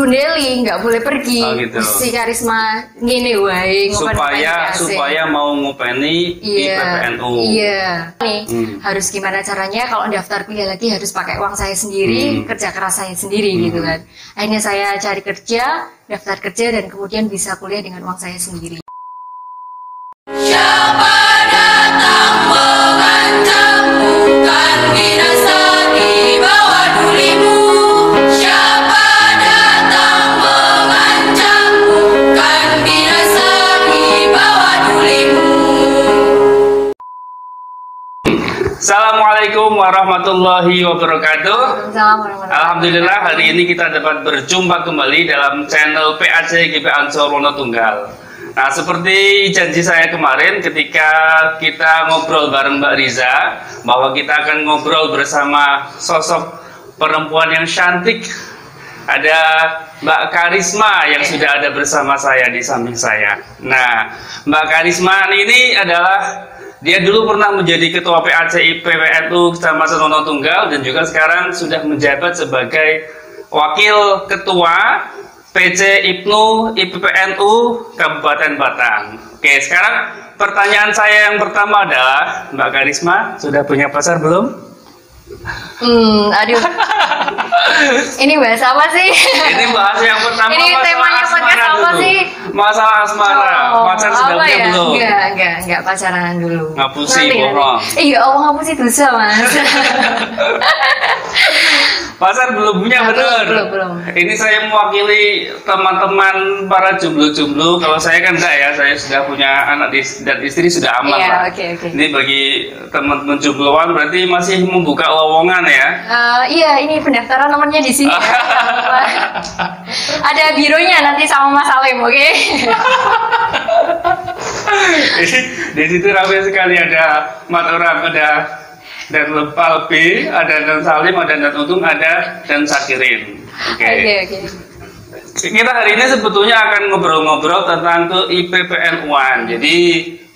digondeli, nggak boleh pergi. Oh, gitu. Si Karisma ngene wae supaya mau ngopeni IPPNU. Iya. Nih, harus gimana caranya kalau daftar kuliah lagi harus pakai uang saya sendiri, kerja keras saya sendiri gitu kan. Akhirnya saya cari kerja, daftar kerja dan kemudian bisa kuliah dengan uang saya sendiri. Siapa datang mengancam, bukan binasa di bawah dulimu. Siapa datang mengancam, bukan binasa di bawah dulimu. Assalamualaikum warahmatullahi wabarakatuh. Alhamdulillah hari ini kita dapat berjumpa kembali dalam channel PAC GP Ansor Wonotunggal. Nah, seperti janji saya kemarin ketika kita ngobrol bareng Mbak Riza, bahwa kita akan ngobrol bersama sosok perempuan yang cantik. Ada Mbak Karisma yang sudah ada bersama saya di samping saya. Nah, Mbak Karisma ini adalah, dia dulu pernah menjadi Ketua PAC IPPNU Kecamatan Wonotunggal dan juga sekarang sudah menjabat sebagai Wakil Ketua PC IPNU IPPNU Kabupaten Batang. Oke, sekarang pertanyaan saya yang pertama adalah, Mbak Karisma sudah punya pacar belum? Aduh. Ini bahas apa sih? Ini bahas yang pertama. Ini temanya pakai apa sih? Masalah asmara. Pacar sudah punya ya? belum? Enggak pacaran dulu. Ngapusi bohong. Iya, Allah ngapusi dosa, Mas. Pacar belum punya, bener? Belum. Ini saya mewakili teman-teman para jomblo-jomblo. Kalau saya kan enggak ya, saya sudah punya anak dan istri, sudah aman lah. Oke. Ini bagi teman-teman jombloan berarti masih membuka lowongan ya? Iya, ini pendaftaran nomornya di sini. Ya. Ada bironya nanti sama Mas Salim, oke? Di situ ramai sekali, ada Mat Orang, ada dan Lepal B, ada dan Salim, ada dan Untung, ada dan Sakirin. Oke. Kita hari ini sebetulnya akan ngobrol-ngobrol tentang ke IPPNU-an. Jadi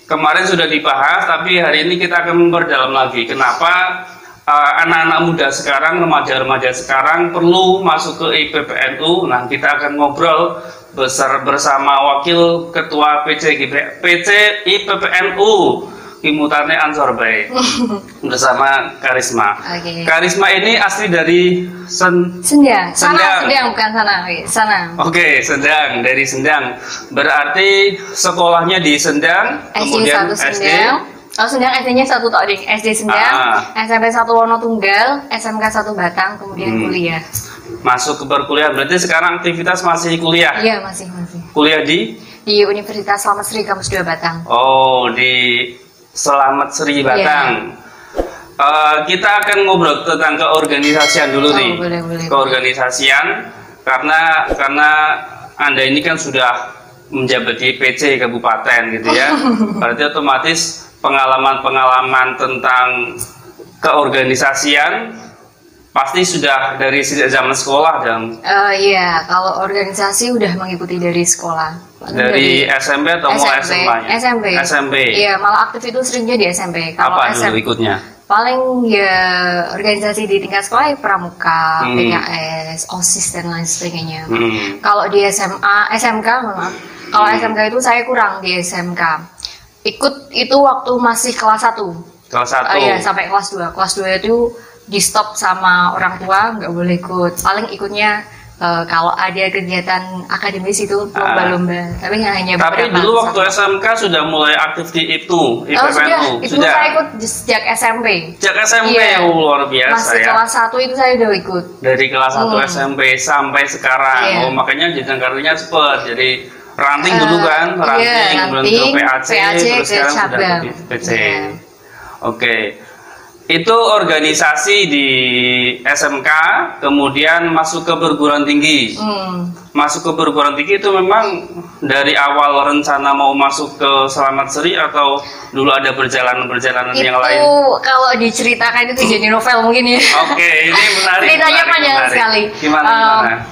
kemarin sudah dibahas, tapi hari ini kita akan memperdalam lagi. Kenapa anak-anak muda sekarang, remaja-remaja sekarang perlu masuk ke IPPNU? Nah, kita akan ngobrol bersama Wakil Ketua PC IPPNU Kimutarne Ansor Baik bersama Karisma. Karisma ini asli dari Sendang. Sendang bukan sana. Oke, Sendang, dari Sendang. Berarti sekolahnya di Sendang, kemudian SD. Sendang SD-nya 1 tok, Dik. SD Sendang, SMP 1 Wonotunggal, SMK 1 Batang, kemudian kuliah. Masuk ke berkuliah, berarti sekarang aktivitas masih kuliah? Iya, masih. Kuliah di Universitas Slamet Sri Kampus 2 Batang. Oh, di Slamet Sri Batang. Kita akan ngobrol tentang keorganisasian dulu nih. Boleh. Keorganisasian karena Anda ini kan sudah menjabat di PC Kabupaten gitu ya. Berarti otomatis pengalaman tentang keorganisasian pasti sudah dari sejak zaman sekolah dong. Iya, kalau organisasi udah mengikuti dari sekolah. Dari SMP atau mulai SMA-nya? SMP. Iya, malah aktif itu seringnya di SMP. Kalau apa dulu ikutnya? Paling ya organisasi di tingkat sekolah ya pramuka, PKS, OSIS dan lain sebagainya. Kalau di SMK, maaf. Kalau SMK itu saya kurang di SMK. Ikut itu waktu masih kelas 1. Kelas 1? Iya, sampai kelas 2. Kelas 2 itu di stop sama orang tua, nggak boleh ikut. Paling ikutnya kalau ada kegiatan akademis itu lomba-lomba. Tapi hanya beberapa. Tapi dulu waktu SMK sudah mulai aktif di IPNU, IPPNU. Itu saya ikut sejak SMP. Sejak SMP, luar biasa. Masih kelas 1 itu saya udah ikut. Dari kelas 1 SMP sampai sekarang. Makanya jenjang karirnya cepet. Jadi ranting dulu kan, kemudian ke PAC, terus sekarang sudah di PC. Oke. Itu organisasi di SMK, kemudian masuk ke perguruan tinggi. Masuk ke perguruan tinggi itu memang dari awal rencana mau masuk ke Slamet Sri atau dulu ada perjalanan-perjalanan yang lain? Itu kalau diceritakan itu jadi novel mungkin ya. Oke, ini menarik. Ceritanya panjang sekali. Gimana?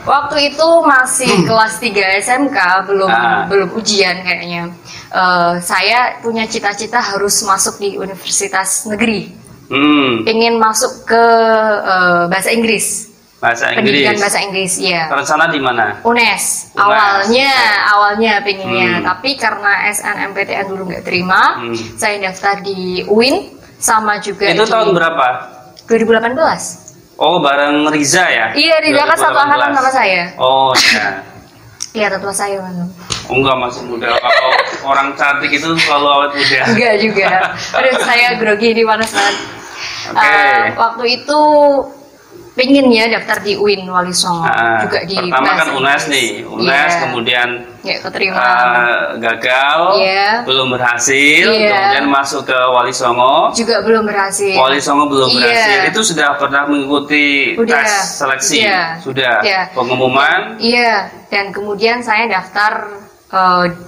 Waktu itu masih kelas 3 SMK, belum ujian kayaknya. Saya punya cita-cita harus masuk di universitas negeri. Ingin masuk ke bahasa Inggris. pendidikan bahasa Inggris, ya. Rencana di mana? UNES. Awalnya pengennya, tapi karena SNMPTN dulu nggak terima, saya daftar di UIN sama juga. Itu tahun berapa? 2018. Oh, bareng Riza ya? Iya, Riza kan satu angkatan sama saya. Oh, ya. Iya, tua saya kan. Enggak, masih muda. Kalau orang cantik itu selalu awet muda. Enggak juga. Aduh, saya grogi di mana banget. Waktu itu pengen ya daftar di UIN Wali Songo, juga di pertama kan UNES nih, UNES kemudian keterima, gagal, belum berhasil, kemudian masuk ke Wali Songo, juga belum berhasil. Wali Songo belum berhasil. Itu sudah pernah mengikuti tes seleksi, sudah pengumuman. Iya, dan kemudian saya daftar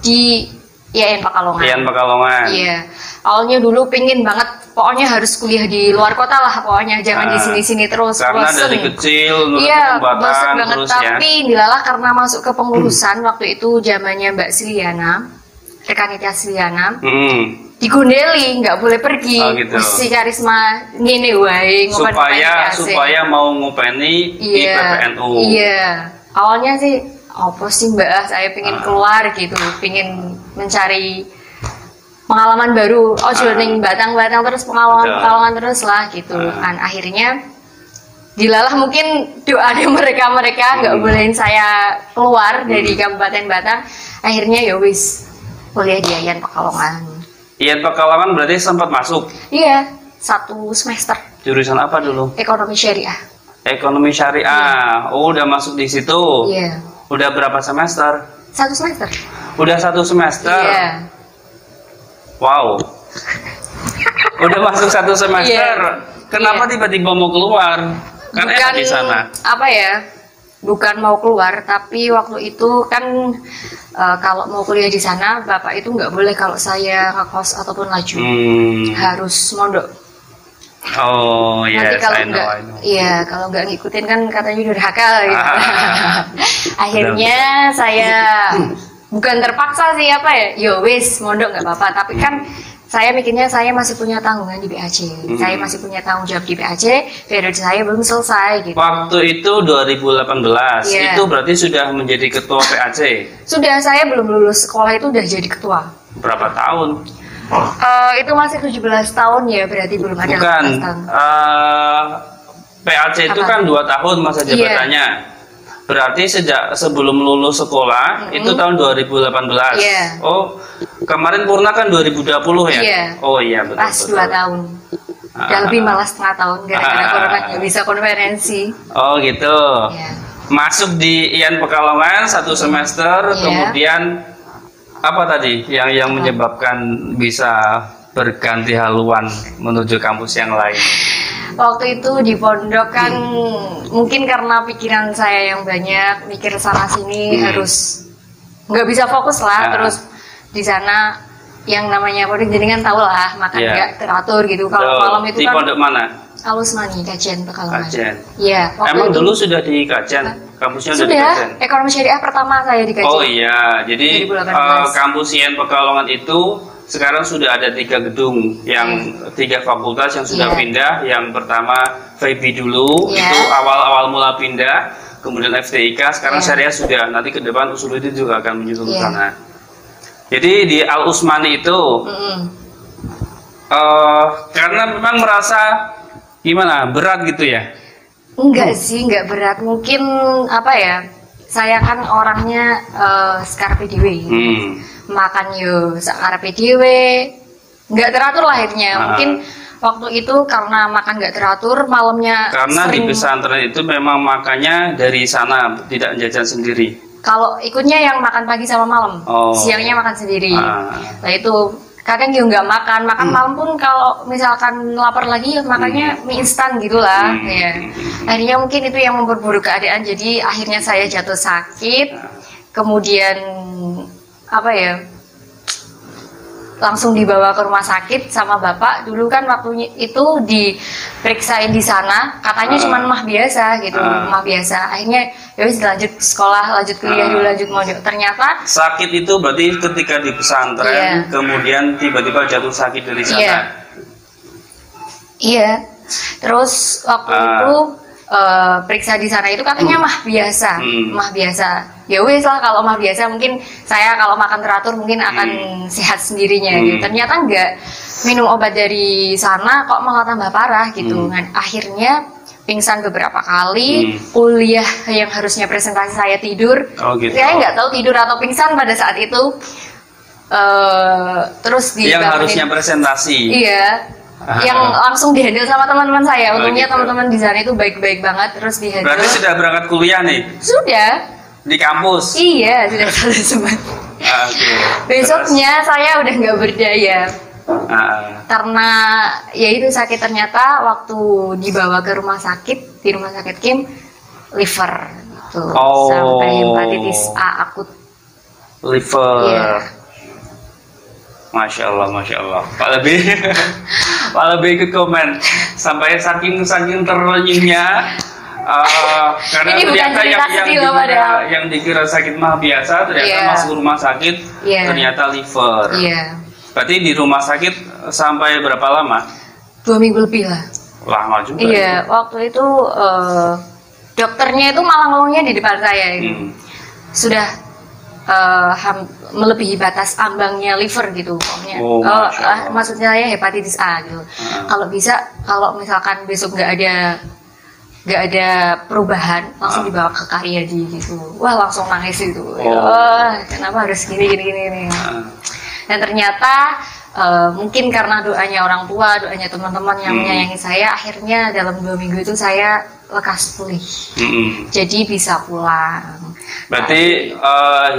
di IAIN Pekalongan. IAIN Pekalongan. Iya, awalnya dulu pengen banget, pokoknya harus kuliah di luar kota lah, pokoknya jangan di sini-sini terus. Karena bosen. Dari kecil, bosen banget. Terus, tapi dilalah karena masuk ke pengurusan waktu itu zamannya Mbak Siliana, rekannya Siliana, digondeli, nggak boleh pergi. Si karisma ngene wae supaya mau ngopeni di PPNU. Iya, awalnya sih apa sih Mbak, saya pengen keluar gitu, pengen mencari pengalaman baru, ning batang-batang terus pengalaman terus lah gitu kan. Akhirnya dilalah mungkin doanya mereka nggak bolehin saya keluar dari Kabupaten Batang. Akhirnya ya wis kuliah di IAIN Pekalongan. IAIN Pekalongan berarti sempat masuk? Iya, 1 semester. Jurusan apa dulu? Ekonomi Syariah. Ekonomi Syariah. Oh, udah masuk di situ. Iya. Udah berapa semester? 1 semester. Udah 1 semester. Iya. Wow. Udah masuk 1 semester. Kenapa tiba-tiba mau keluar? Kan enak di sana. Apa ya? Bukan mau keluar, tapi waktu itu kan kalau mau kuliah di sana, bapak itu nggak boleh kalau saya ngekos ataupun laju, harus mondok. Oh iya, nanti kalau kalau nggak ngikutin kan katanya durhaka gitu. Akhirnya saya bukan terpaksa sih apa ya, yo wis mondok nggak apa-apa, tapi kan saya mikirnya saya masih punya tanggungan di BAC, saya masih punya tanggung jawab di BAC, periode saya belum selesai gitu. Waktu itu 2018, itu berarti sudah menjadi ketua PAC? Sudah, saya belum lulus sekolah itu udah jadi ketua. Berapa tahun? Itu masih 17 tahun ya, berarti belum ada. Bukan, PAC itu kan 2 tahun masa jabatannya. Berarti sejak sebelum lulus sekolah itu tahun 2018. Oh, kemarin Purna kan 2020 ya? Oh iya, betul. Pas 2 tahun. Udah lebih malah setengah tahun gara-gara corona nggak bisa konferensi. Oh gitu. Masuk di IAIN Pekalongan 1 semester, kemudian apa tadi yang menyebabkan bisa berganti haluan menuju kampus yang lain? Waktu itu di pondok kan mungkin karena pikiran saya yang banyak, mikir sana sini, harus nggak bisa fokus lah. Terus di sana yang namanya pondok jenengan tahu lah, makan nggak teratur gitu. Kalau malam itu di kan pondok mana? Al-Usmani, Kajen, Pekalongan. Kajen. Iya. Emang dulu sudah di Kajen? Kampusnya sudah di Kajen? Ekonomi Syariah pertama saya di Kajen. Oh iya, jadi kampus IAIN Pekalongan itu sekarang sudah ada 3 gedung, yang 3 fakultas yang sudah pindah. Yang pertama FEB dulu, itu awal mula pindah, kemudian FTIK, sekarang Syariah sudah, nanti ke depan Usuluddin juga akan menyusul ke sana. Jadi di Al-Usmani itu karena memang merasa gimana, berat gitu ya? Enggak sih, enggak berat, mungkin apa ya, saya kan orangnya sekarepe dhewe. Makan yo sakarepe dhewe, nggak teratur lah akhirnya. Mungkin waktu itu karena makan nggak teratur, malamnya karena di pesantren itu memang makannya dari sana, tidak jajan sendiri. Kalau ikutnya yang makan pagi sama malam, siangnya makan sendiri. Nah itu kadang yo nggak makan malam pun kalau misalkan lapar lagi ya makannya mie instan gitulah. Akhirnya mungkin itu yang memperburuk keadaan, jadi akhirnya saya jatuh sakit, kemudian apa ya, langsung dibawa ke rumah sakit sama bapak. Dulu kan waktu itu diperiksain di sana, katanya cuma mah biasa gitu, mah biasa. Akhirnya ya wis lanjut sekolah, lanjut kuliah dulu, lanjut mondok. Ternyata sakit itu berarti ketika di pesantren, kemudian tiba-tiba jatuh sakit dari sana. Iya. Terus waktu itu periksa di sana itu katanya mah biasa, mah biasa. Ya wes lah, kalau mah biasa mungkin saya kalau makan teratur mungkin akan sehat sendirinya gitu. Ternyata enggak, minum obat dari sana kok malah tambah parah gitu. Dan akhirnya pingsan beberapa kali, kuliah yang harusnya presentasi saya tidur, saya nggak tahu tidur atau pingsan pada saat itu. Terus yang harusnya presentasi, iya, yang langsung dihandle sama teman-teman saya. Untungnya teman-teman di sana itu baik-baik banget. Terus dihandle. Berarti sudah berangkat kuliah nih? Sudah. Di kampus? Iya, sudah selesai semua. Besoknya saya udah nggak berdaya. Karena ya itu sakit, ternyata waktu dibawa ke rumah sakit, di rumah sakit Kim, liver gitu. Sampai hepatitis A akut. Liver. Iya. Masya Allah. Pak lebih ke komen sampai saking terenyuhnya. Karena ini ternyata yang dikira sakit mah biasa, ternyata masuk rumah sakit, ternyata liver. Berarti di rumah sakit sampai berapa lama? 2 minggu lebih lah. Lama juga. Iya, waktu itu dokternya itu malah ngomongnya di depan saya gitu. Sudah melebihi batas ambangnya liver gitu pokoknya. Maksudnya saya hepatitis A gitu. Kalau misalkan besok nggak ada perubahan, langsung dibawa ke Karyadi gitu. Wah, langsung nangis gitu. Kenapa harus gini. Dan ternyata mungkin karena doanya orang tua, doanya teman-teman yang menyayangi saya, akhirnya dalam 2 minggu itu saya lekas pulih. Jadi bisa pulang. Berarti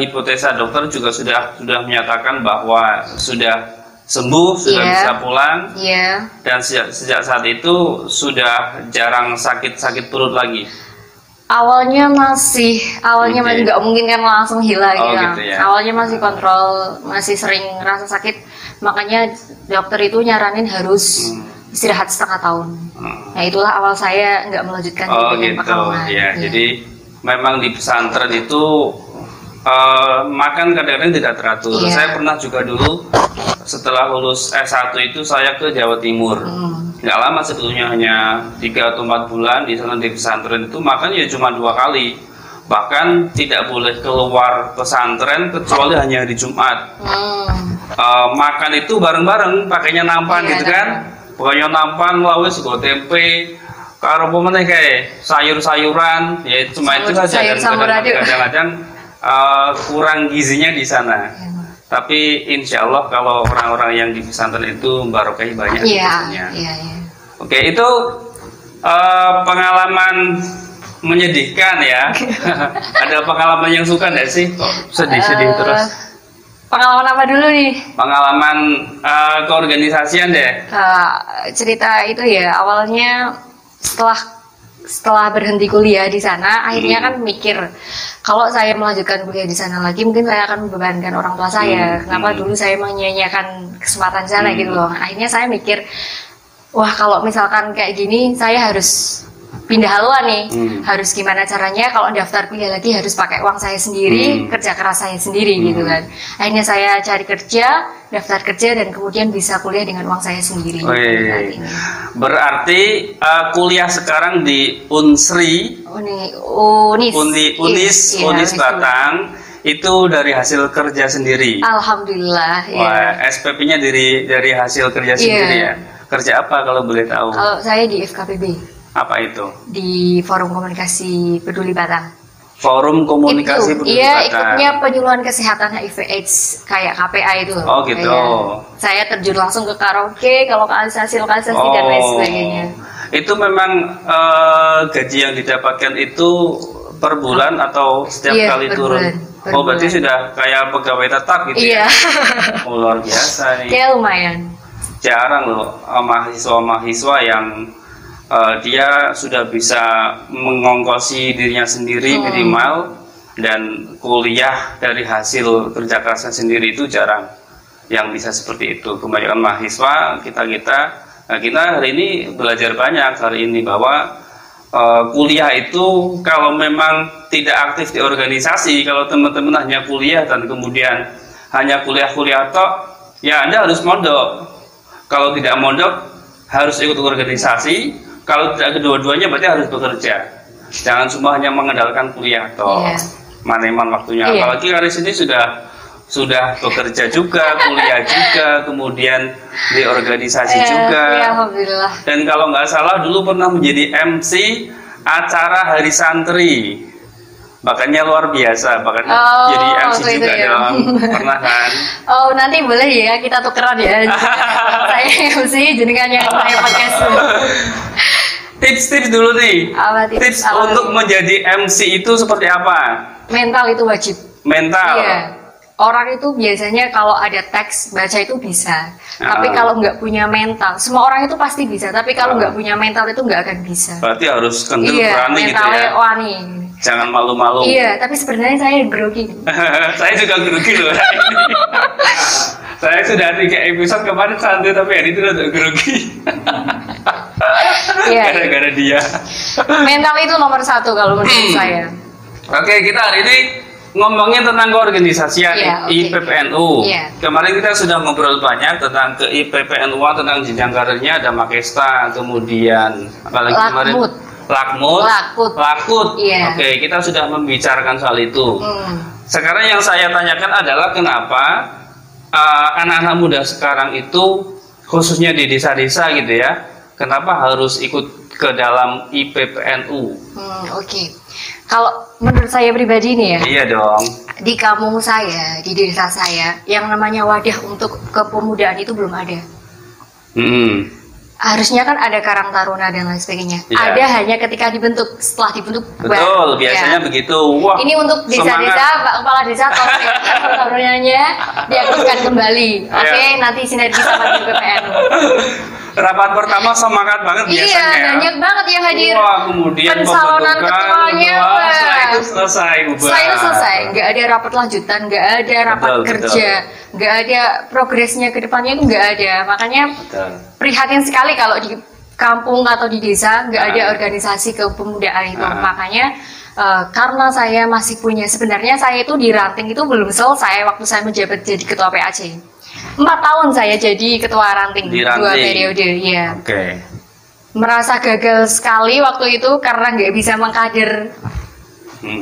hipotesa dokter juga sudah menyatakan bahwa sudah sembuh, sudah bisa pulang, dan sejak saat itu sudah jarang sakit perut lagi. Awalnya masih nggak mungkin kan langsung hilang gitu ya. Awalnya masih kontrol, masih sering rasa sakit, makanya dokter itu nyaranin harus istirahat 1/2 tahun. Nah itulah awal saya nggak melanjutkan dengan pekalongan. Jadi memang di pesantren itu makan kadang-kadang tidak teratur. Saya pernah juga dulu setelah lulus S1 itu saya ke Jawa Timur. Nggak lama sebetulnya, hanya 3 atau 4 bulan di sana di pesantren itu makan ya cuma 2 kali. Bahkan tidak boleh keluar pesantren kecuali hanya hari Jumat. Makan itu bareng-bareng, pakainya nampan gitu kan. Pokoknya nampan lawe sego tempe karo pemeneh kayak sayur-sayuran, ya cuma itu saja. Dan kadang-kadang kurang gizinya di sana. Tapi insya Allah kalau orang-orang yang di pesantren itu barokai banyak. Oke, itu pengalaman menyedihkan ya. Ada pengalaman yang suka nggak sih? Sedih-sedih terus. Pengalaman apa dulu nih? Pengalaman keorganisasian deh. Cerita itu ya awalnya setelah berhenti kuliah di sana, akhirnya kan mikir kalau saya melanjutkan kuliah di sana lagi mungkin saya akan membebankan orang tua saya. Kenapa dulu saya menyia-nyiakan kesempatan sana gitu loh. Akhirnya saya mikir, wah kalau misalkan kayak gini saya harus pindah haluan nih, harus gimana caranya kalau daftar kuliah lagi harus pakai uang saya sendiri, kerja keras saya sendiri gitu kan. Akhirnya saya cari kerja, daftar kerja, dan kemudian bisa kuliah dengan uang saya sendiri. Berarti kuliah sekarang di Unsri, Unis Batang, itu dari hasil kerja sendiri. Alhamdulillah. Wah, SPP-nya dari hasil kerja sendiri ya. Kerja apa kalau boleh tahu? Kalau saya di FKPB. Apa itu? Di Forum Komunikasi Peduli Batang. Forum Komunikasi Peduli Batang. Ikutnya penyuluhan kesehatan HIV/AIDS kayak KPA itu. Oh gitu. Saya terjun langsung ke karaoke, ke lokalisasi dan lain sebagainya. Itu memang gaji yang didapatkan itu per bulan atau setiap kali turun? Berarti sudah kayak pegawai tetap gitu ya? Luar biasa nih. Kayak lumayan. Jarang loh mahasiswa yang dia sudah bisa mengongkosi dirinya sendiri minimal, dan kuliah dari hasil kerja kerasnya sendiri itu jarang yang bisa seperti itu. Kebanyakan mahasiswa kita hari ini belajar banyak hari ini bahwa kuliah itu kalau memang tidak aktif di organisasi, kalau teman-teman hanya kuliah dan kemudian hanya kuliah tok, ya Anda harus mondok. Kalau tidak mondok harus ikut organisasi. kalau tidak kedua-duanya berarti harus bekerja. Jangan cuma hanya mengandalkan kuliah atau maneman waktunya. Apalagi Aris ini sudah bekerja juga, kuliah juga, kemudian di organisasi juga. Alhamdulillah. Dan kalau nggak salah dulu pernah menjadi MC acara Hari Santri. Makanya luar biasa, bahkan jadi MC juga dalam pernah kan? Oh, nanti boleh ya kita tukeran ya. Saya MC, jenengan yang saya podcast. Tips-tips dulu nih. Tips untuk menjadi MC itu seperti apa? Mental itu wajib. Mental. Iya. Orang itu biasanya kalau ada teks baca itu bisa, tapi kalau nggak punya mental, semua orang itu pasti bisa, tapi kalau nggak punya mental itu nggak akan bisa. Berarti harus kendel berani gitu ya. Wani. Jangan malu-malu. Iya, tapi sebenarnya saya grogi. Saya juga grogi loh. Saya sudah 3 episode kemarin santai, tapi hari itu udah grogi. Gara-gara dia. Mental itu nomor 1 kalau menurut saya. Oke, kita hari ini ngomongin tentang keorganisasian IPPNU. Kemarin kita sudah ngobrol banyak tentang ke IPPNU, tentang jenjang karirnya, ada Makesta, kemudian apalagi kemarin Lakmut. Oke, kita sudah membicarakan soal itu. Sekarang yang saya tanyakan adalah kenapa anak-anak muda sekarang itu khususnya di desa-desa gitu ya, kenapa harus ikut ke dalam IPPNU? Oke. Kalau menurut saya pribadi nih ya. Iya dong. Di kampung saya, di desa saya, yang namanya wadah untuk kepemudaan itu belum ada. Harusnya kan ada Karang Taruna dan lain sebagainya. Ada hanya ketika dibentuk, setelah dibentuk. Betul, biasanya begitu. Wah, ini untuk desa-desa, Pak Kepala Desa, tolong Karang Tarunanya diaktifkan kembali. Oke, nanti sinergi sama IPPNU. Rapat pertama semangat banget biasanya. Iya, banyak banget yang hadir. Wah, kemudian pencalonan ketuanya. Setelah itu selesai. Setelah itu selesai, nggak ada rapat lanjutan, nggak ada rapat kerja, nggak ada progresnya ke depannya, itu nggak ada. Makanya prihatin sekali kalau di kampung atau di desa nggak ada organisasi kepemudaan itu. Makanya karena saya masih punya, sebenarnya saya itu di ranting itu belum selesai waktu saya menjabat jadi ketua PAC. 4 tahun saya jadi ketua ranting, 2 periode, ya. Merasa gagal sekali waktu itu karena nggak bisa mengkader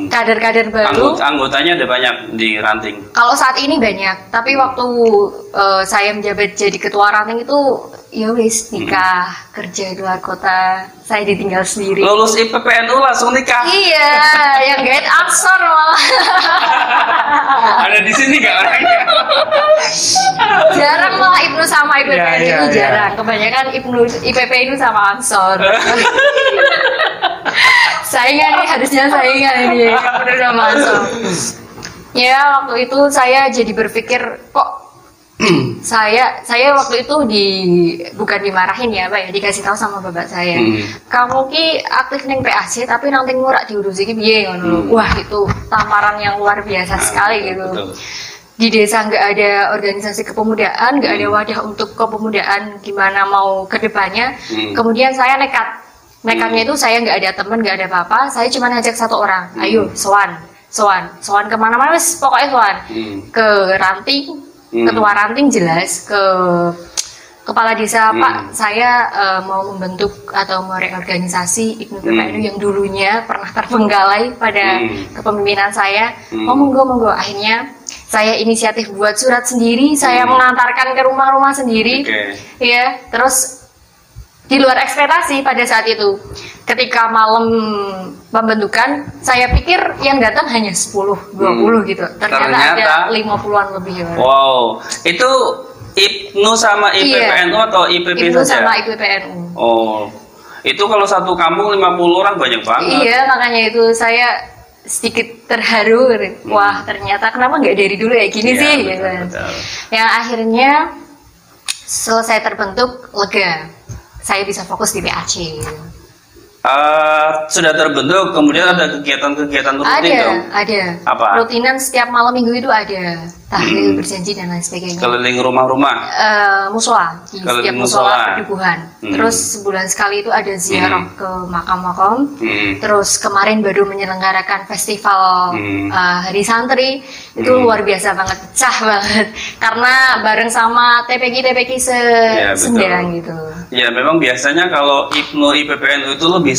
kader-kader baru. Anggotanya ada banyak di ranting. Kalau saat ini banyak, tapi waktu saya menjabat jadi ketua ranting itu ya wis nikah, kerja di luar kota, saya ditinggal sendiri. Lulus IPPNU langsung nikah. Iya, yang guide Ansor malah. Ada di sini nggak orangnya? Jarang malah Ibnu sama IPPNU itu jarang. Kebanyakan IPPNU sama Ansor. Saingan nih, harusnya saingan ini. Udah sama Ansor. Ya waktu itu saya jadi berpikir kok saya waktu itu bukan dimarahin ya Pak ya, dikasih tahu sama bapak saya, kamu ki aktif neng PAC tapi nanti ngurak diurusi ki piye ngono. Wah, itu tamparan yang luar biasa sekali gitu. Betul. Di desa nggak ada organisasi kepemudaan, nggak ada wadah untuk kepemudaan, gimana mau ke depannya. Kemudian saya nekatnya itu saya nggak ada teman, nggak ada apa-apa, saya cuma ngajak 1 orang, ayo sowan kemana-mana wes pokoknya sowan ke ranting, ketua ranting jelas, ke kepala desa, Pak saya mau membentuk atau mereorganisasi IPPNU yang dulunya pernah terbengkalai pada kepemimpinan saya. Monggo akhirnya saya inisiatif buat surat sendiri, saya mengantarkan ke rumah-rumah sendiri, ya. Terus di luar ekspektasi pada saat itu, ketika malam pembentukan, saya pikir yang datang hanya 10-20 gitu. Ternyata ada 50-an lebih. Wow, itu IPNU sama IPPNU atau IPP IPNU saja? Sama IPPNU. Oh, itu kalau satu kampung 50 orang banyak banget. Iya, makanya itu saya sedikit terharu. Wah, ternyata kenapa nggak dari dulu ya gini sih? Betul, gitu. betul. Yang akhirnya selesai terbentuk, lega. Saya bisa fokus di PAC. Sudah terbentuk, kemudian ada kegiatan-kegiatan rutin dong? Ada. Apa? Rutinan setiap malam minggu itu ada. Tahlil, berjanji dan lain sebagainya. Keliling rumah-rumah? Musola, di setiap musola pedukuhan. Terus sebulan sekali itu ada ziarah ke makam-makam. Terus kemarin baru menyelenggarakan festival Hari Santri Itu luar biasa banget, pecah banget. Karena bareng sama TPQ sembilan gitu. Ya memang biasanya kalau IPNU IPPNU itu lebih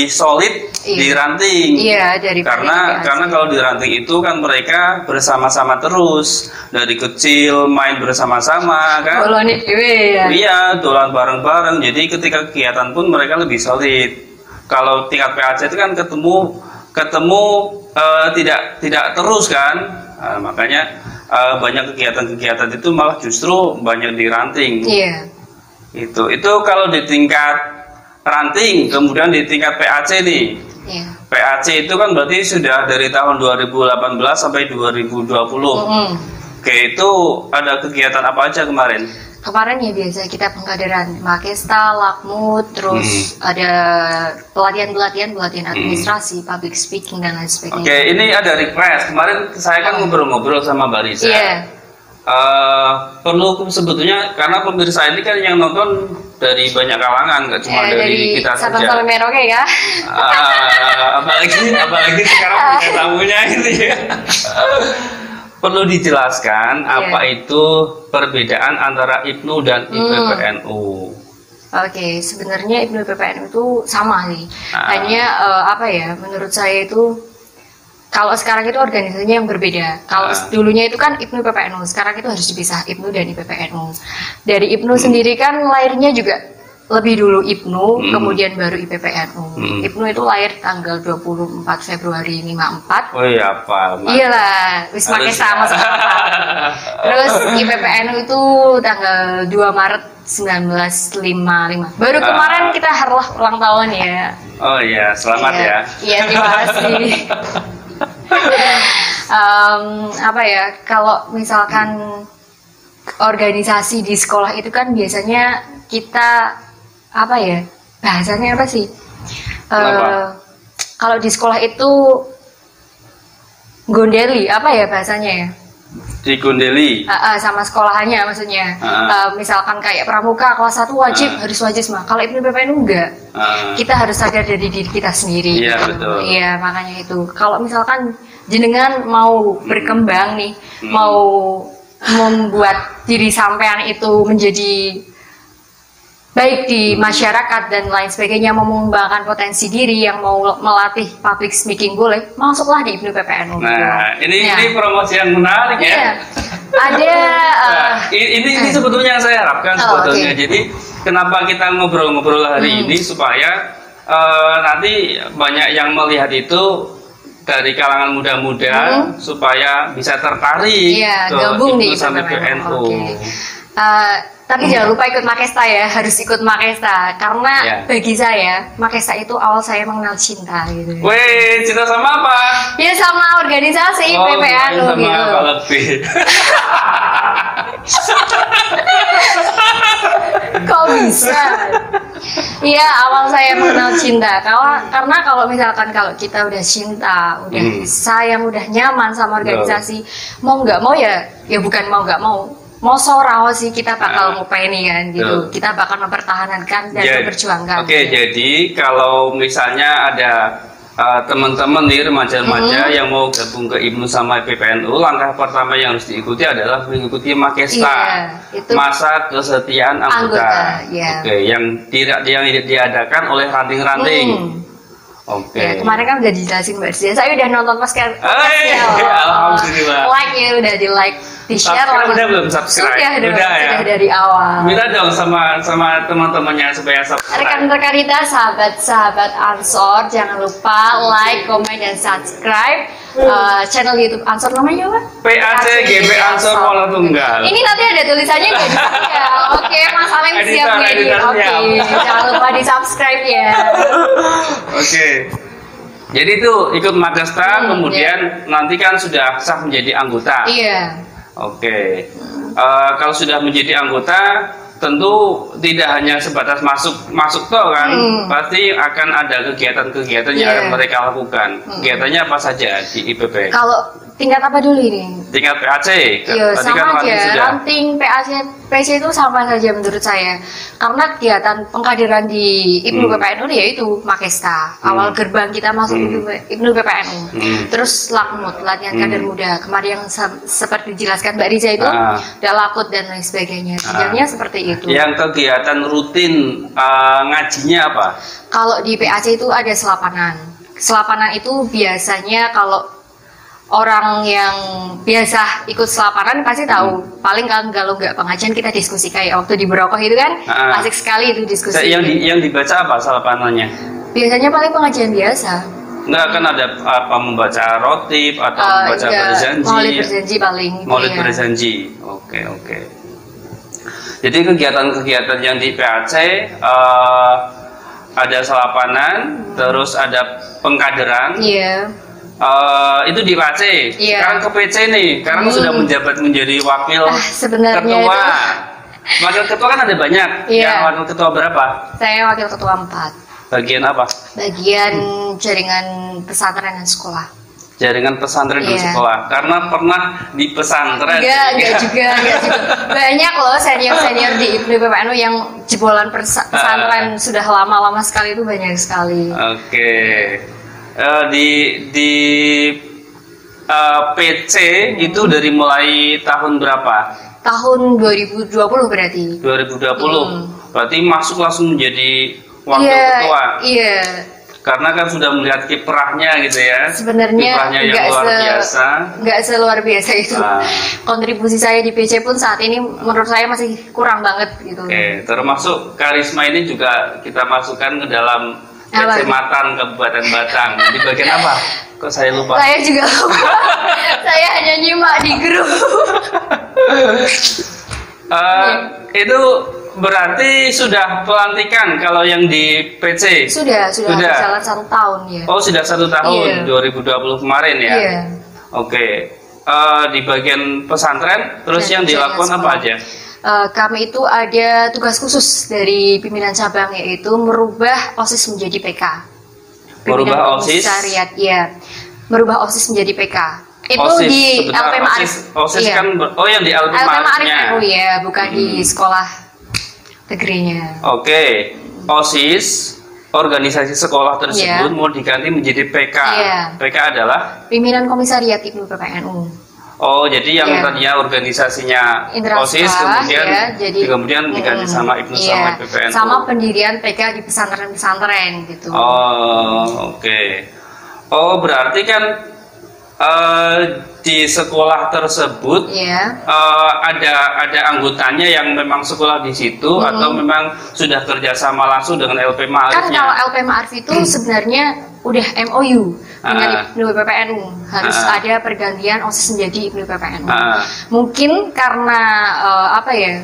solid di ranting. Iya, karena kalau di ranting itu kan mereka bersama-sama terus dari kecil main bersama-sama kan. Ya. Iya, dolan bareng-bareng. Jadi ketika kegiatan pun mereka lebih solid. Kalau tingkat PAC itu kan ketemu tidak terus kan. Makanya banyak kegiatan-kegiatan itu malah justru banyak di ranting. Iya. Itu kalau di tingkat ranting, kemudian di tingkat PAC nih. Iya. PAC itu kan berarti sudah dari tahun 2018 sampai 2020. Oke, itu ada kegiatan apa aja kemarin? Kemarin ya biasa kita pengkaderan Makesta, Lakmut, terus ada pelatihan administrasi, public speaking dan lain sebagainya. Oke, ini ada request. Kemarin saya kan ngobrol-ngobrol sama Mbak Risa. Iya. Perlu sebetulnya karena pemirsa ini kan yang nonton dari banyak kalangan, nggak cuma dari kita saja. Sabang Merauke ya. Apalagi sekarang punya tamunya ini. Perlu dijelaskan apa itu perbedaan antara IPNU dan IPPNU. Oke, sebenarnya IPNU IPPNU itu sama sih. Hanya menurut saya itu kalau sekarang itu organisasinya yang berbeda. Kalau dulunya itu kan IPNU IPPNU, sekarang itu harus dipisah IPNU dan IPPNU. Dari IPNU sendiri kan lahirnya juga lebih dulu IPNU, kemudian baru IPPNU. IPNU itu lahir tanggal 24 Februari 54. Oh iya, apa? Iyalah, wis make sama. Terus IPPNU itu tanggal 2 Maret 1955. Baru kemarin kita harlah ulang tahun ya. Oh iya, selamat ya. Iya, terima kasih. Kalau misalkan organisasi di sekolah itu kan biasanya kita bahasanya apa sih? Kalau di sekolah itu gondeli bahasanya ya? Digondeli sama sekolahannya maksudnya. Misalkan kayak pramuka kelas 1 harus wajib mah. Kalau IPNU PPNU enggak. Kita harus sadar dari diri kita sendiri. Iya, gitu. betul. Iya, makanya itu. Kalau misalkan jenengan mau berkembang nih, mau membuat diri sampean itu menjadi baik di masyarakat dan lain sebagainya, mau mengembangkan potensi diri, yang mau melatih public speaking boleh, masuklah di IPNU PPNU. Nah, ini promosi yang menarik ya. Ada ini sebetulnya yang saya harapkan sebetulnya. Jadi kenapa kita ngobrol-ngobrol hari ini supaya nanti banyak yang melihat itu dari kalangan muda-muda supaya bisa tertarik ke gabung di PPNU. Tapi jangan lupa ikut Makesta ya, harus ikut Makesta karena bagi saya Makesta itu awal saya mengenal cinta gitu. Weh, cinta sama apa? Ya sama organisasi PPNU sama gitu. Apa lebih? Kok bisa? Iya, awal saya mengenal cinta. Karena kalau misalkan kalau kita udah cinta, udah sayang, udah nyaman sama organisasi, mau nggak mau ya bukan mau nggak mau sorau sih kita bakal ngupeni kan gitu. Kita bakal mempertahankan dan memperjuangkan. Oke, jadi kalau misalnya ada teman-teman nih remaja-remaja yang mau gabung ke IPNU sama PPNU, langkah pertama yang harus diikuti adalah mengikuti Makesta, masa kesetiaan anggota. Oke, yang diadakan oleh ranting-ranting. Oke. Kemarin kan udah dijelasin Mbak Rizia. Saya udah nonton podcastnya. Alhamdulillah. Like ya, udah di like, di share. Udah belum subscribe? Sudah dari awal. Minta dong sama teman-temannya supaya subscribe. Rekan-rekan kita, sahabat-sahabat Ansor, jangan lupa like, komen, dan subscribe channel YouTube Ansor, namanya apa? PAC GB Ansor Wala Tunggal. Ini nanti ada tulisannya nggak di sini ya? Oke, Mas Aleng siap ngedit. Oke, jangan lupa di subscribe ya. Oke. Jadi itu ikut Makesta, kemudian nanti kan sudah sah menjadi anggota. Iya. Oke. Kalau sudah menjadi anggota, tentu tidak hanya sebatas masuk toh kan, pasti akan ada kegiatan-kegiatan yang akan mereka lakukan. Kegiatannya apa saja di IPP? Kalau tingkat apa dulu ini? Tingkat PAC. Iya, Tadi kan sama ranting aja. sudah. Ranting PAC PC itu sama saja menurut saya. Karena kegiatan pengkaderan di IPNU PPNU ya itu Makesta. Awal gerbang kita masuk IPNU PPNU. Terus Lakmut, latihan kader muda. Kemarin yang seperti dijelaskan Mbak Riza itu, Dalakut dan lain sebagainya. Jenjangnya seperti itu. Yang kegiatan rutin ngajinya apa? Kalau di PAC itu ada selapanan. Selapanan itu biasanya kalau orang yang biasa ikut selapanan pasti tahu. Paling kalau nggak pengajian kita diskusi kayak waktu di Berokoh itu kan, asik sekali itu diskusi. Yang dibaca apa selapanannya? Biasanya paling pengajian biasa. Enggak kan ada apa membaca rotib atau membaca berjanji? Maulid berjanji paling. Maulid berjanji. Oke. Jadi kegiatan-kegiatan yang di PAC ada selapanan, terus ada pengkaderan. Iya. Itu di PAC. Iya. Sekarang ke PC nih, sekarang sudah menjabat menjadi wakil sebenarnya ketua. itu- Wakil ketua kan ada banyak. Iya. Yang wakil ketua berapa? Saya wakil ketua 4. Bagian apa? Bagian jaringan pesantren dan sekolah. Jaringan pesantren dan Iya. sekolah. Karena pernah di pesantren. Enggak juga. Banyak loh senior-senior di IPNU PPNU yang jebolan pesantren sudah lama-lama sekali, itu banyak sekali. Oke. Di PC itu dari mulai tahun berapa? Tahun 2020 berarti. 2020. Berarti masuk langsung menjadi wakil ketua. Iya. Karena kan sudah melihat kiprahnya gitu ya. Sebenarnya kiprahnya yang luar biasa. Nggak seluar biasa itu. Kontribusi saya di PC pun saat ini menurut saya masih kurang banget gitu. Oke, termasuk karisma ini juga kita masukkan ke dalam Kecamatan Kabupaten Batang. Di bagian apa? Kok saya lupa? Saya juga lupa. Saya hanya nyimak di grup. Itu berarti sudah pelantikan kalau yang di PC? Sudah berjalan 1 tahun ya. Oh, sudah 1 tahun, Iya. 2020 kemarin ya? Iya. Oke. Di bagian pesantren, terus Dan yang dilakukan sekolah. apa aja? Kami itu ada tugas khusus dari pimpinan cabang, yaitu merubah OSIS menjadi PK. Merubah OSIS? Komisariat, ya. Merubah OSIS menjadi PK. Itu OSIS, di sebentar, LP Ma'arif. OSIS Iya. kan, yang di LP LP Ma'arif Ma'arifnya. NU ya, bukan di sekolah negerinya. Oke, OSIS, organisasi sekolah tersebut Iya. mau diganti menjadi PK. Iya. PK adalah? Pimpinan Komisariat IPNU PPNU. Oh, jadi yang Iya. tadinya organisasinya Intraspa, OSIS kemudian ya, kemudian diganti sama IPNU sama PPNU. sama pendirian PK di pesantren-pesantren gitu. Oh, oke. Oh, berarti kan di sekolah tersebut Iya. ada anggotanya yang memang sekolah di situ atau memang sudah kerjasama langsung dengan LP Kan Ma'arifnya? kalau LP Ma'arif itu sebenarnya udah MOU dengan IPNU PPNU, harus ada pergantian OSIS menjadi IPNU PPNU. Mungkin karena apa ya,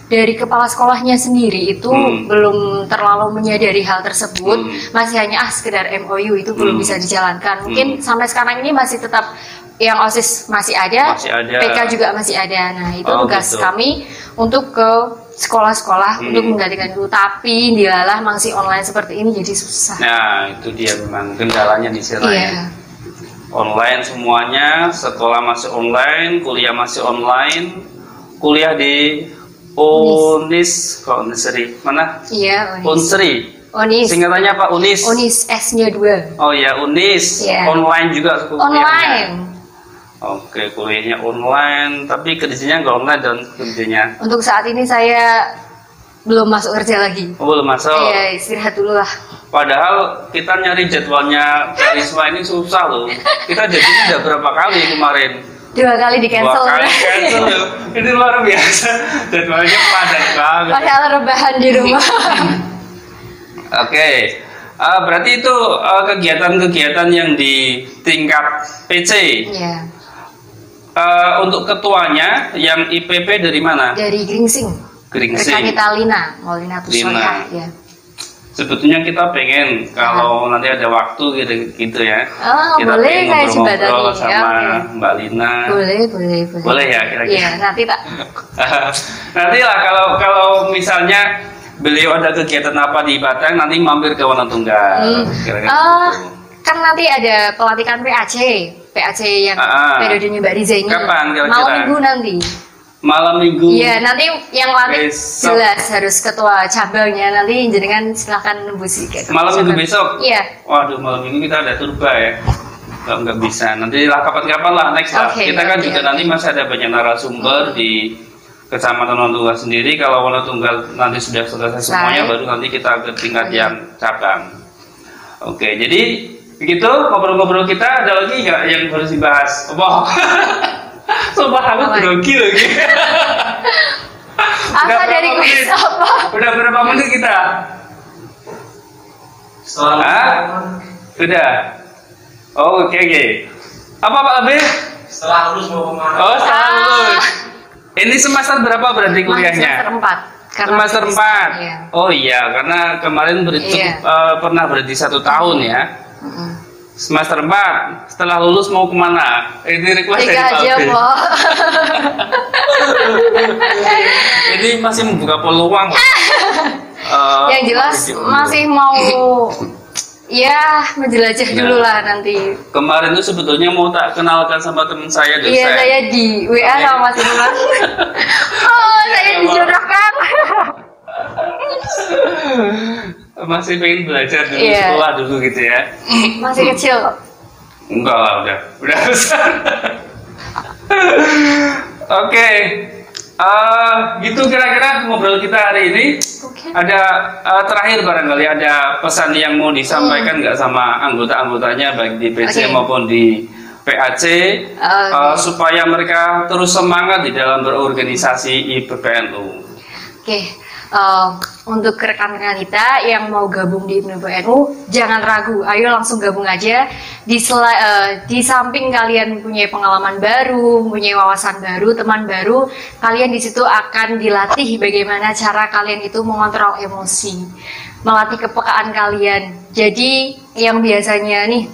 dari kepala sekolahnya sendiri itu belum terlalu menyadari hal tersebut, masih hanya sekedar MOU, itu belum bisa dijalankan. Mungkin sampai sekarang ini masih tetap yang OSIS masih ada, PK juga masih ada. Nah, itu tugas gitu. kami untuk ke sekolah-sekolah untuk menggantikan itu. Tapi dilalah masih online seperti ini jadi susah. Nah, itu dia memang kendalanya di sana. Iya. Online semuanya, sekolah masih online, kuliah masih online, kuliah di Unis, kok Unisri mana? Iya, Unsri. Unis. Singkatannya apa? Unis. Unis S-nya 2. Oh ya, Unis. Iya. Online juga kuliahnya. Online. Oke, kuliahnya online, tapi kerjanya nggak online dan kerjanya. Untuk saat ini saya belum masuk kerja lagi. Oh, belum masuk. Iya, istirahat dulu lah. Padahal kita nyari jadwalnya karisma ini susah loh. Kita jadinya udah berapa kali kemarin? 2 kali di cancel. 2 kali cancel. Ini luar biasa. Jadwalnya padat banget. Padahal rebahan di rumah. Oke. Berarti itu kegiatan-kegiatan yang di tingkat PC. Iya. Untuk ketuanya yang IPP dari mana? Dari Gringsing. Gringsing. Rekanita Lina, Maulina Tusolihah, ya. Sebetulnya kita pengen kalau nanti ada waktu gitu ya. Oh, kita boleh pengen saya ngobrol-ngobrol jembatani, sama ya, oke. Mbak Lina. Boleh. Boleh ya kira-kira. Iya, nanti tak. Nanti lah kalau misalnya beliau ada kegiatan apa di Batang, nanti mampir ke Wonotunggal. Kira-kira gitu. kan nanti ada pelatihan PAC yang periodenya Mbak Riza ini. Kapan kira-kira? Malam minggu nanti. Malam minggu. Iya, nanti yang latih besok. jelas harus ketua cabangnya, nanti jenengan silahkan nembus gitu. Malam minggu besok? Iya. Waduh, malam minggu kita ada turba ya. Nggak bisa, nanti lah kapan-kapan lah, next lah. Kita kan juga nanti masih ada banyak narasumber di Kecamatan Wonotunggal sendiri. Kalau Wonotunggal nanti sudah selesai semuanya, baru nanti kita ke tingkat yang cabang. Oke, jadi begitu ngobrol-ngobrol kita. Ada lagi nggak yang harus dibahas? Wow. Sumpah aku grogi lagi. Apa dari kuis apa? Udah berapa menit kita? Udah. Oh, oke. Apa Pak Abe? Setelah lulus mau kemana? Oh, setelah lulus. Ini semester berapa berarti kuliahnya? Semester 4. Iya. Oh iya, karena kemarin pernah berhenti 1 tahun ya. Semester 4, setelah lulus mau kemana? Ini request dari Pak Abe. Jadi masih membuka peluang. Yang jelas masih mau ya menjelajah dulu lah nanti. Kemarin tuh sebetulnya mau tak kenalkan sama teman saya dosen. Iya, saya di WA sama Mas Iman. Oh, saya dijodohkan. Masih pengen belajar dulu sekolah dulu gitu ya. Masih kecil kok. Enggak lah, udah besar. Oke. Gitu kira-kira ngobrol kita hari ini. Ada terakhir barangkali ada pesan yang mau disampaikan nggak sama anggota-anggotanya baik di PC maupun di PAC supaya mereka terus semangat di dalam berorganisasi IPPNU. Untuk rekan-rekan kita yang mau gabung di IPPNU, jangan ragu, ayo langsung gabung aja. Di samping kalian punya pengalaman baru, punya wawasan baru, teman baru, kalian di situ akan dilatih bagaimana cara kalian itu mengontrol emosi, melatih kepekaan kalian. Jadi yang biasanya nih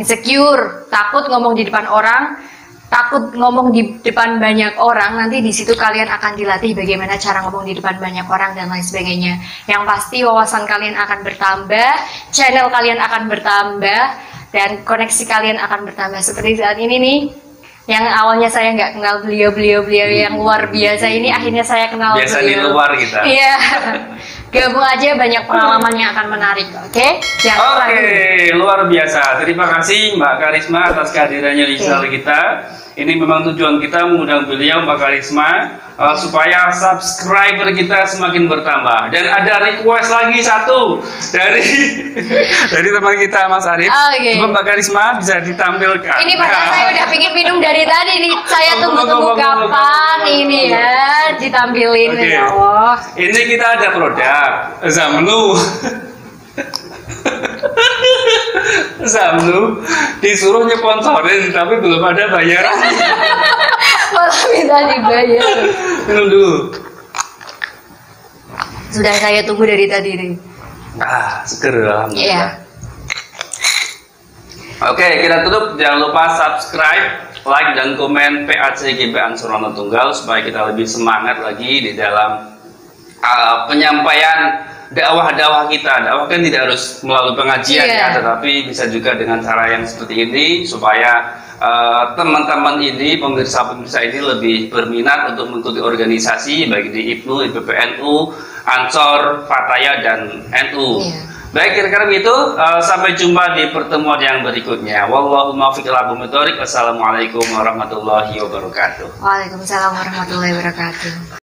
insecure, takut ngomong di depan orang, takut ngomong di depan banyak orang, nanti di situ kalian akan dilatih bagaimana cara ngomong di depan banyak orang dan lain sebagainya. Yang pasti wawasan kalian akan bertambah, channel kalian akan bertambah, dan koneksi kalian akan bertambah. Seperti saat ini nih, yang awalnya saya nggak kenal beliau yang luar biasa ini, akhirnya saya kenal biasa beliau. Di luar kita. Iya. Gabung aja, banyak pengalaman yang akan menarik. Oke, luar biasa. Terima kasih Mbak Karisma atas kehadirannya di channel kita. Ini memang tujuan kita mengundang beliau Mbak Karisma supaya subscriber kita semakin bertambah. Dan ada request lagi satu dari teman kita Mas Arif. Mbak Karisma bisa ditampilkan. Ini padahal saya udah pingin minum dari tadi nih. Saya tunggu-tunggu kapan ini ya ditampilin. Ya Allah. Ini kita ada produk Zamnu. Zamnu disuruh nyeponsorin tapi belum ada bayaran. Malah minta dibayar. Minum dulu. Sudah saya tunggu dari tadi nih. Seger alhamdulillah. Iya. Oke, kita tutup. Jangan lupa subscribe, like dan komen PAC GP Ansor Wonotunggal supaya kita lebih semangat lagi di dalam penyampaian dakwah kita. Dakwah kan tidak harus melalui pengajian ya, tetapi bisa juga dengan cara yang seperti ini supaya teman-teman ini, pemirsa-pemirsa ini lebih berminat untuk mengikuti organisasi baik di IPNU, IPPNU, Ansor, Fataya dan NU. Baik, kira-kira begitu. Sampai jumpa di pertemuan yang berikutnya. Wallahu muwaffiq ila aqwamit thoriq. Wassalamualaikum warahmatullahi wabarakatuh. Waalaikumsalam warahmatullahi wabarakatuh.